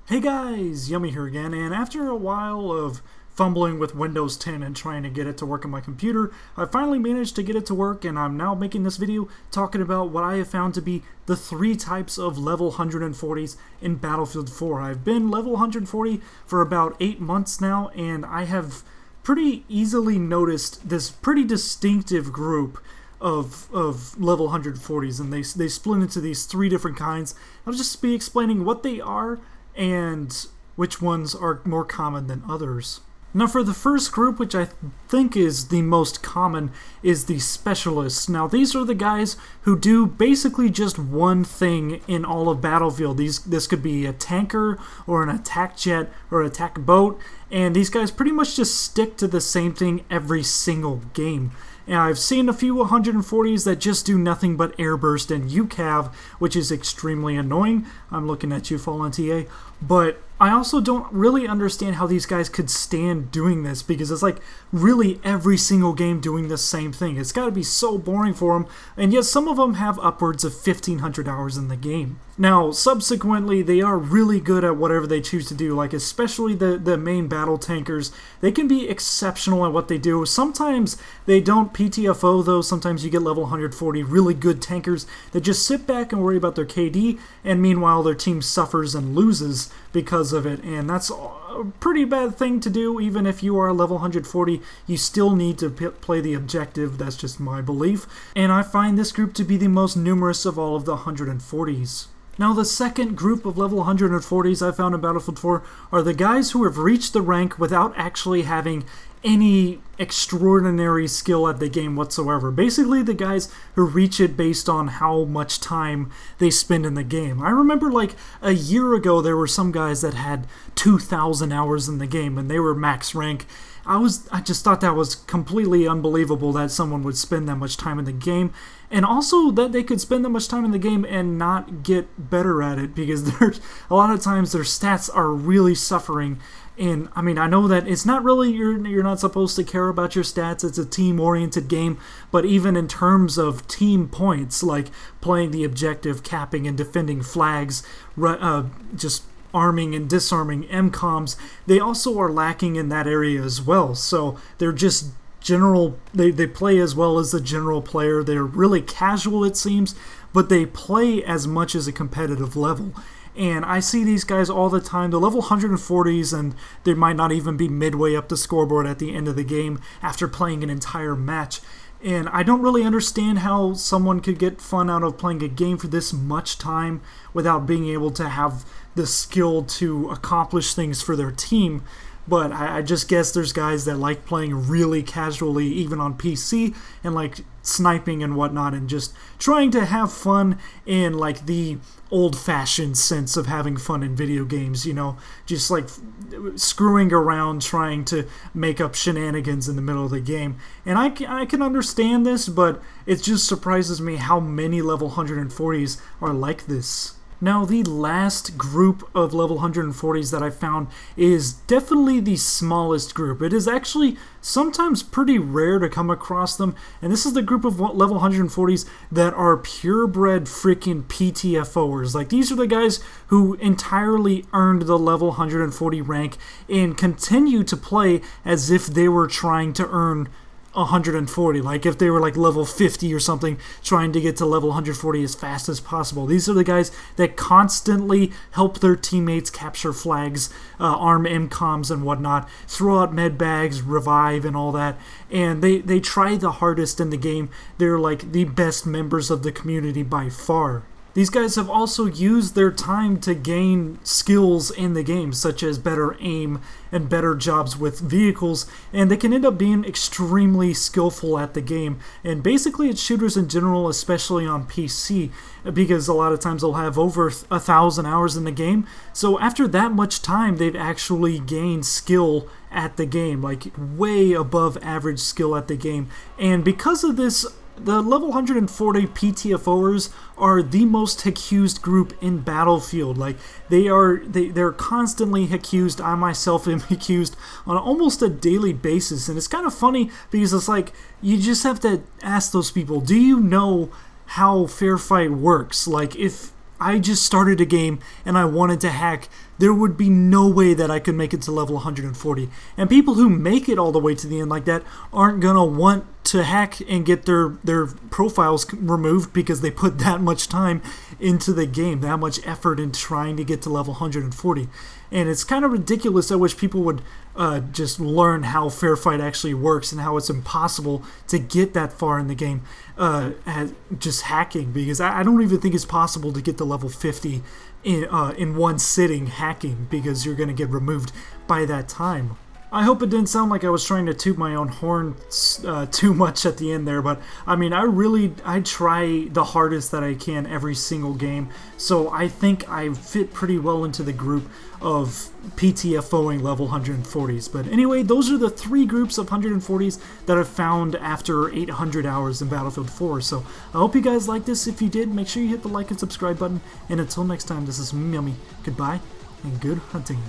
Hey guys, Yummy here again, and after a while of fumbling with Windows 10 and trying to get it to work on my computer, I finally managed to get it to work, and I'm now making this video talking about what I have found to be the 3 types of level 140s in Battlefield 4. I've been level 140 for about 8 months now, and I have pretty easily noticed this pretty distinctive group of level 140s, and they split into these 3 different kinds. I'll just be explaining what they are and which ones are more common than others. Now for the first group, which I think is the most common, is the specialists. Now these are the guys who do basically just one thing in all of Battlefield. This could be a tanker or an attack jet or attack boat, and these guys pretty much just stick to the same thing every single game. And I've seen a few 140s that just do nothing but airburst and UCAV, which is extremely annoying. I'm looking at you, Fallen TA. But I also don't really understand how these guys could stand doing this, because it's like really every single game doing the same thing. It's got to be so boring for them, and yet some of them have upwards of 1,500 hours in the game. Now, subsequently, they are really good at whatever they choose to do, like especially the main battle tankers. They can be exceptional at what they do. Sometimes they don't PTFO though. Sometimes you get level 140 really good tankers that just sit back and worry about their KD, and meanwhile their team suffers and loses because of it, and that's a pretty bad thing to do. Even if you are level 140, you still need to play the objective. That's just my belief, and I find this group to be the most numerous of all of the 140s. Now the second group of level 140s I found in Battlefield 4 are the guys who have reached the rank without actually having any extraordinary skill at the game whatsoever. Basically the guys who reach it based on how much time they spend in the game. I remember like a year ago there were some guys that had 2,000 hours in the game and they were max rank. I just thought that was completely unbelievable that someone would spend that much time in the game, and also that they could spend that much time in the game and not get better at it, because there's a lot of times their stats are really suffering. And I mean, I know that it's not really, you're not supposed to care about your stats, it's a team-oriented game, but even in terms of team points, like playing the objective, capping and defending flags, just arming and disarming MCOMs, they also are lacking in that area as well. So they're just general, they play as well as the general player. They're really casual, it seems, but they play as much as a competitive level. And I see these guys all the time, the level 140s, and they might not even be midway up the scoreboard at the end of the game after playing an entire match. And I don't really understand how someone could get fun out of playing a game for this much time without being able to have the skill to accomplish things for their team. But I just guess there's guys that like playing really casually, even on PC, and like sniping and whatnot, and just trying to have fun in like the old-fashioned sense of having fun in video games, you know, just like screwing around, trying to make up shenanigans in the middle of the game. And I can understand this, but it just surprises me how many level 140s are like this. Now the last group of level 140s that I found is definitely the smallest group. It is actually sometimes pretty rare to come across them, and this is the group of level 140s that are purebred freaking PTFOers. Like, these are the guys who entirely earned the level 140 rank and continue to play as if they were trying to earn 140, like if they were like level 50 or something, trying to get to level 140 as fast as possible. These are the guys that constantly help their teammates capture flags, arm MCOMs and whatnot, throw out med bags, revive and all that, and they try the hardest in the game. They're like the best members of the community by far. These guys have also used their time to gain skills in the game, such as better aim and better jobs with vehicles, and they can end up being extremely skillful at the game. And basically it's shooters in general, especially on PC, because a lot of times they'll have over 1,000 hours in the game. So after that much time, they've actually gained skill at the game, like way above average skill at the game. And because of this, the level 140 PTFOers are the most accused group in Battlefield. Like, they're constantly accused. I myself am accused on almost a daily basis, and it's kind of funny because it's like you just have to ask those people, do you know how fair fight works? Like, if I just started a game and I wanted to hack, there would be no way that I could make it to level 140. And people who make it all the way to the end like that aren't gonna want to hack and get their profiles removed because they put that much time into the game, that much effort in trying to get to level 140. And it's kind of ridiculous. I wish people would just learn how Fair Fight actually works and how it's impossible to get that far in the game just hacking, because I don't even think it's possible to get to level 50 in one sitting hacking, because you're going to get removed by that time. I hope it didn't sound like I was trying to toot my own horn too much at the end there, but I mean, I try the hardest that I can every single game, so I think I fit pretty well into the group of PTFOing level 140s. But anyway, those are the 3 groups of 140s that I've found after 800 hours in Battlefield 4. So I hope you guys like this. If you did, make sure you hit the like and subscribe button, and until next time, this is Mummy. Goodbye, and good hunting.